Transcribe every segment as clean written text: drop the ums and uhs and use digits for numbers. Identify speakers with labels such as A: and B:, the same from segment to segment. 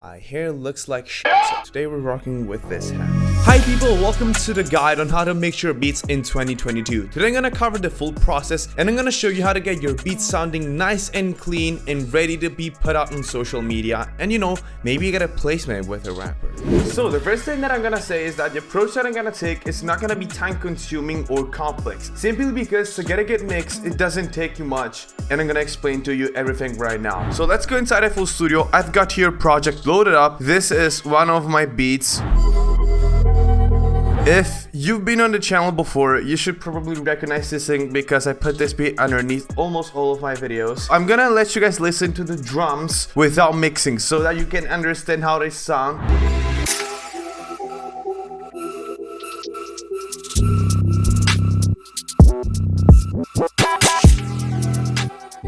A: My hair looks like shit, so today we're rocking with this hat. Hi people, welcome to the guide on how to mix your beats in 2022. Today I'm gonna cover the full process and I'm gonna show you how to get your beats sounding nice and clean and ready to be put out on social media, and maybe you get a placement with a rapper. So the first thing that I'm gonna say is that the approach that I'm gonna take is not gonna be time consuming or complex, simply because to get a good mix it doesn't take you much, and I'm gonna explain to you everything right now. So let's go inside FL Studio. I've got here project loaded up. This is one of my beats. If you've been on the channel before, you should probably recognize this thing because I put this beat underneath almost all of my videos. I'm gonna let you guys listen to the drums without mixing so that you can understand how they sound.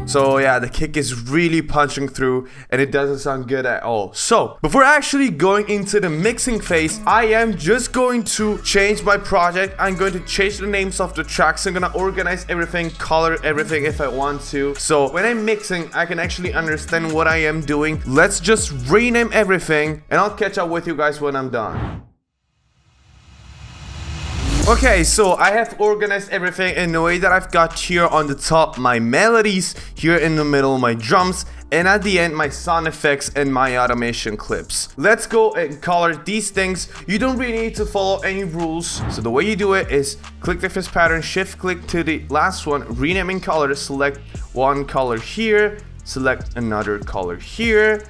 A: So yeah, the kick is really punching through and it doesn't sound good at all. So before actually going into the mixing phase, I am just going to change my project. I'm going to change the names of the tracks. I'm gonna organize everything, color everything if I want to. So when I'm mixing, I can actually understand what I am doing. Let's just rename everything and I'll catch up with you guys when I'm done. Okay, so I have organized everything in the way that I've got here on the top my melodies, here in the middle my drums, and at the end my sound effects and my automation clips. Let's go and color these things. You don't really need to follow any rules. So the way you do it is click the first pattern, shift click to the last one, renaming color, select one color here, select another color here,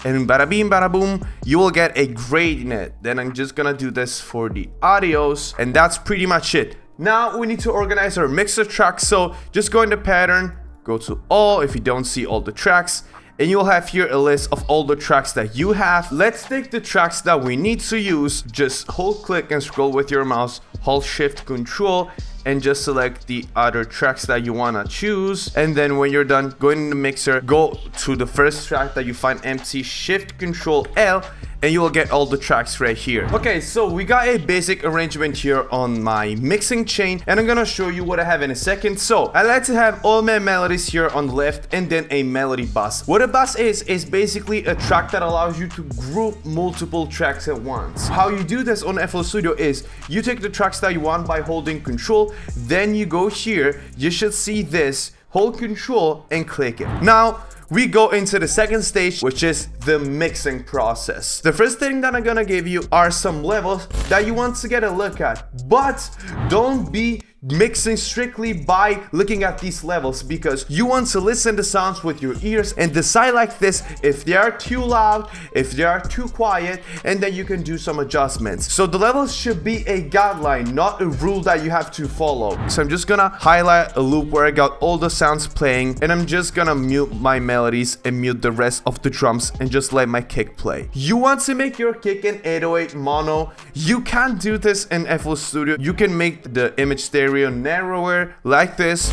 A: and bada bing bada boom, you will get a gradient. Then I'm just gonna do this for the audios, and that's pretty much it. Now we need to organize our mixer tracks. So just go into pattern, go to all if you don't see all the tracks, and you'll have here a list of all the tracks that you have. Let's take the tracks that we need to use. Just hold click and scroll with your mouse, hold shift control, and just select the other tracks that you want to choose. And then when you're done, go in the mixer, go to the first track that you find empty, shift control L, and you will get all the tracks right here. Okay, so we got a basic arrangement here on my mixing chain, and I'm gonna show you what I have in a second. So I like to have all my melodies here on the left and then a melody bus. What a bus is basically a track that allows you to group multiple tracks at once. How you do this on FL Studio is you take the tracks that you want by holding control, then you go here, you should see this, hold control and click it. Now we go into the second stage, which is the mixing process. The first thing that I'm gonna give you are some levels that you want to get a look at, but don't be mixing strictly by looking at these levels, because you want to listen to sounds with your ears and decide like this if they are too loud, if they are too quiet, and then you can do some adjustments. So the levels should be a guideline, not a rule that you have to follow. So I'm just gonna highlight a loop where I got all the sounds playing, and I'm just gonna mute my melodies and mute the rest of the drums and just let my kick play. You want to make your kick an 808 mono. You can't do this in FL Studio. You can make the image stereo narrower like this,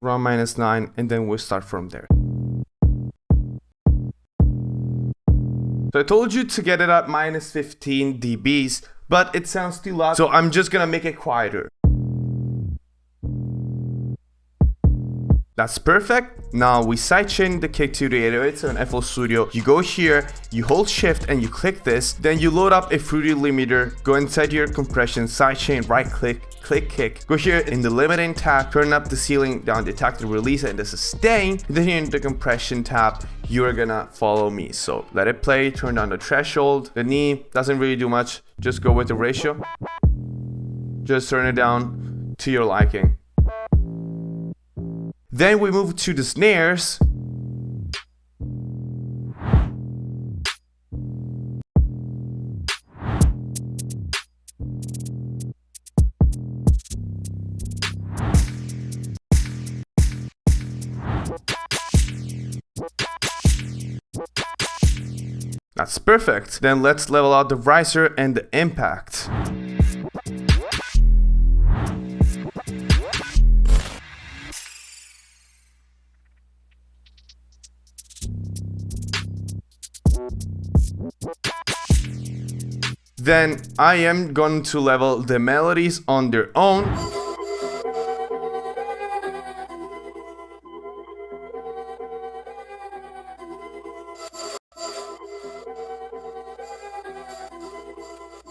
A: around -9, and then we'll start from there. So I told you to get it at -15 dBs, but it sounds too loud, so I'm just gonna make it quieter. That's perfect. Now we sidechain the kick to the 808 in FL Studio. You go here, you hold shift and you click this. Then you load up a Fruity limiter, go inside your compression, sidechain, right click, click kick. Go here in the limiting tab, turn up the ceiling, down the attack, the release, and the sustain. Then here in the compression tab, you're gonna follow me. So let it play, turn down the threshold. The knee doesn't really do much. Just go with the ratio. Just turn it down to your liking. Then we move to the snares. That's perfect. Then let's level out the riser and the impact. Then I am going to level the melodies on their own.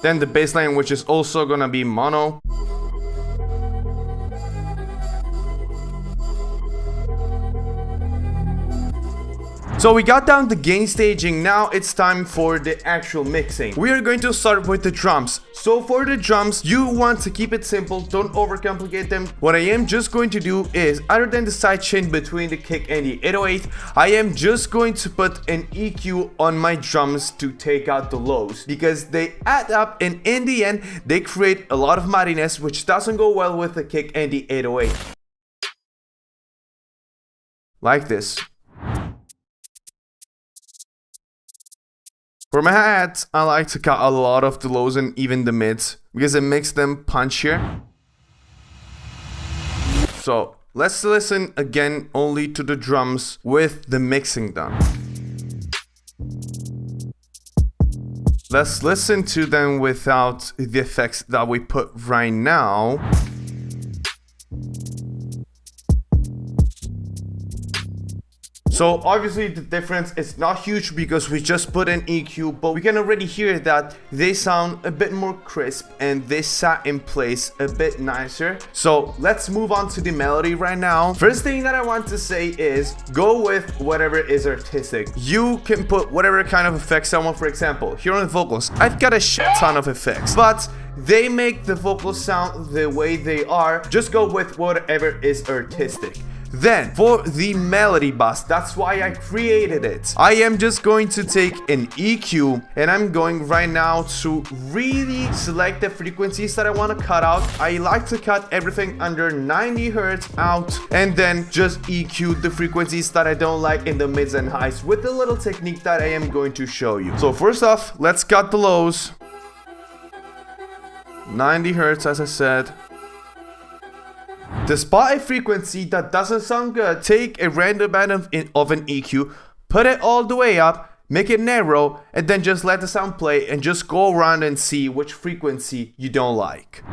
A: Then the bass line, which is also gonna be mono. So we got down the gain staging, now it's time for the actual mixing. We are going to start with the drums. So for the drums, you want to keep it simple, don't overcomplicate them. What I am just going to do is, other than the sidechain between the kick and the 808, I am just going to put an EQ on my drums to take out the lows, because they add up and in the end, they create a lot of muddiness, which doesn't go well with the kick and the 808. Like this. For my hi-hats, I like to cut a lot of the lows and even the mids because it makes them punchier. So let's listen again only to the drums with the mixing done. Let's listen to them without the effects that we put right now. So obviously the difference is not huge because we just put an EQ, but we can already hear that they sound a bit more crisp and they sat in place a bit nicer. So let's move on to the melody right now. First thing that I want to say is go with whatever is artistic. You can put whatever kind of effects you want. For example, here on the vocals, I've got a shit ton of effects, but they make the vocals sound the way they are. Just go with whatever is artistic. Then, for the melody bus, that's why I created it. I am just going to take an EQ and I'm going right now to really select the frequencies that I want to cut out. I like to cut everything under 90 Hertz out and then just EQ the frequencies that I don't like in the mids and highs with a little technique that I am going to show you. So first off, let's cut the lows. 90 Hertz, as I said. The spot a frequency that doesn't sound good, take a random band of an EQ, put it all the way up, make it narrow, and then just let the sound play and just go around and see which frequency you don't like.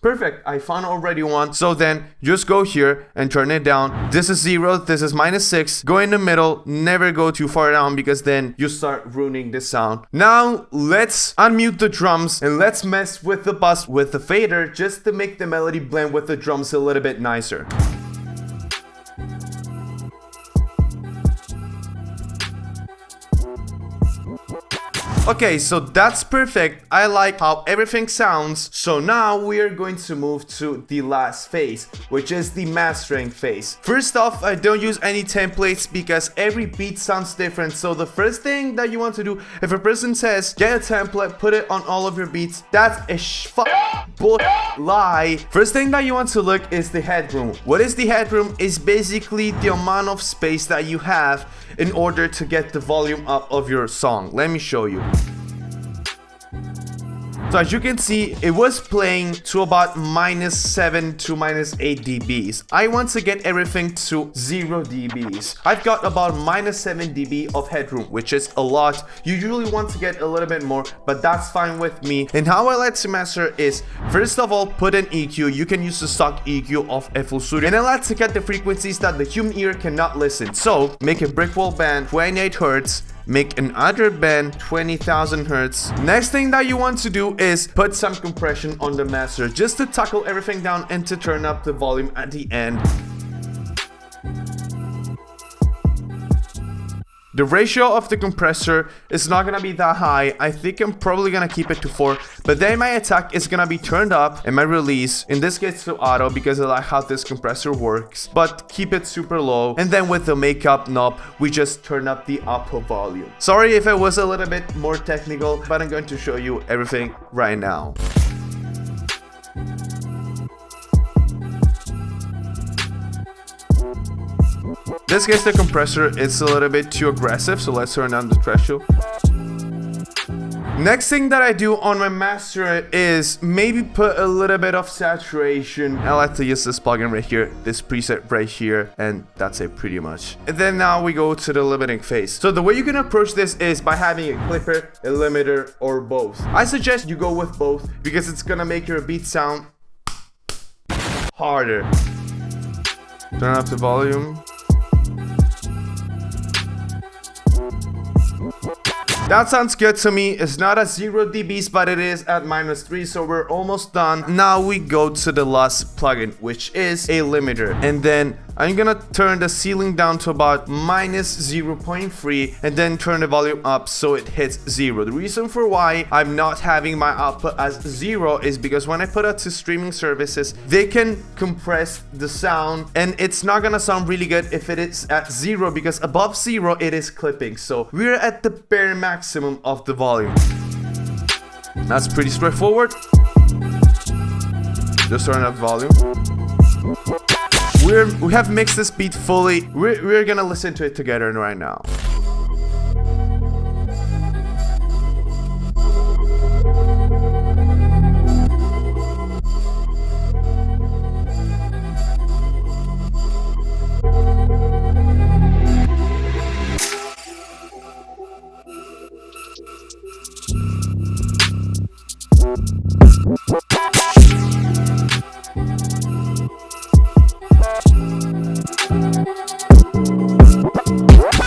A: Perfect, I found already one. So then just go here and turn it down. This is 0, this is -6. Go in the middle, never go too far down because then you start ruining the sound. Now let's unmute the drums and let's mess with the bus with the fader just to make the melody blend with the drums a little bit nicer. Okay, so that's perfect. I like how everything sounds. So now we are going to move to the last phase, which is the mastering phase. First off, I don't use any templates because every beat sounds different. So the first thing that you want to do, if a person says, get a template, put it on all of your beats, that's a lie. First thing that you want to look is the headroom. What is the headroom? Is basically the amount of space that you have in order to get the volume up of your song. Let me show you. So as you can see, it was playing to about -7 to -8 dBs. I want to get everything to 0 dBs. I've got about -7 dB of headroom, which is a lot. You usually want to get a little bit more, but that's fine with me. And how I like to master is, first of all, put an EQ. You can use the stock EQ of FL Studio. And I like to get the frequencies that the human ear cannot listen. So make a brick wall band, 28 Hertz. Make another band, 20,000 Hertz. Next thing that you want to do is put some compression on the master just to tackle everything down and to turn up the volume at the end. The ratio of the compressor is not gonna be that high. I think I'm probably gonna keep it to 4, but then my attack is gonna be turned up and my release, in this case to auto because I like how this compressor works, but keep it super low. And then with the makeup knob, we just turn up the output volume. Sorry if it was a little bit more technical, but I'm going to show you everything right now. In this case, the compressor is a little bit too aggressive, so let's turn down the threshold. Next thing that I do on my master is maybe put a little bit of saturation. I like to use this plugin right here, this preset right here, and that's it pretty much. And then now we go to the limiting phase. So the way you can approach this is by having a clipper, a limiter, or both. I suggest you go with both because it's gonna make your beat sound harder. Turn up the volume. That sounds good to me. It's not at 0 dBs, but it is at -3, so we're almost done. Now we go to the last plugin, which is a limiter. And then I'm gonna turn the ceiling down to about -0.3 and then turn the volume up so it hits 0. The reason for why I'm not having my output as 0 is because when I put it to streaming services, they can compress the sound and it's not gonna sound really good if it is at 0, because above 0 it is clipping. So we're at the bare maximum of the volume. That's pretty straightforward. Just turn up volume. We have mixed this beat fully. We're gonna listen to it together right now.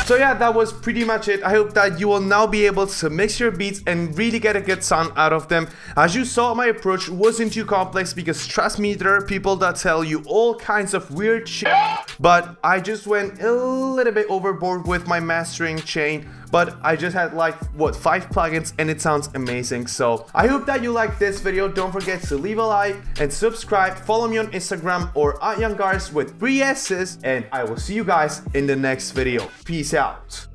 A: So yeah, that was pretty much it. I hope that you will now be able to mix your beats and really get a good sound out of them. As you saw, my approach wasn't too complex, because trust me, there are people that tell you all kinds of weird shit, but I just went a little bit overboard with my mastering chain. But I just had like, what, 5 plugins and it sounds amazing. So I hope that you liked this video. Don't forget to leave a like and subscribe. Follow me on Instagram or at Yangariess with 3 S's. And I will see you guys in the next video. Peace out.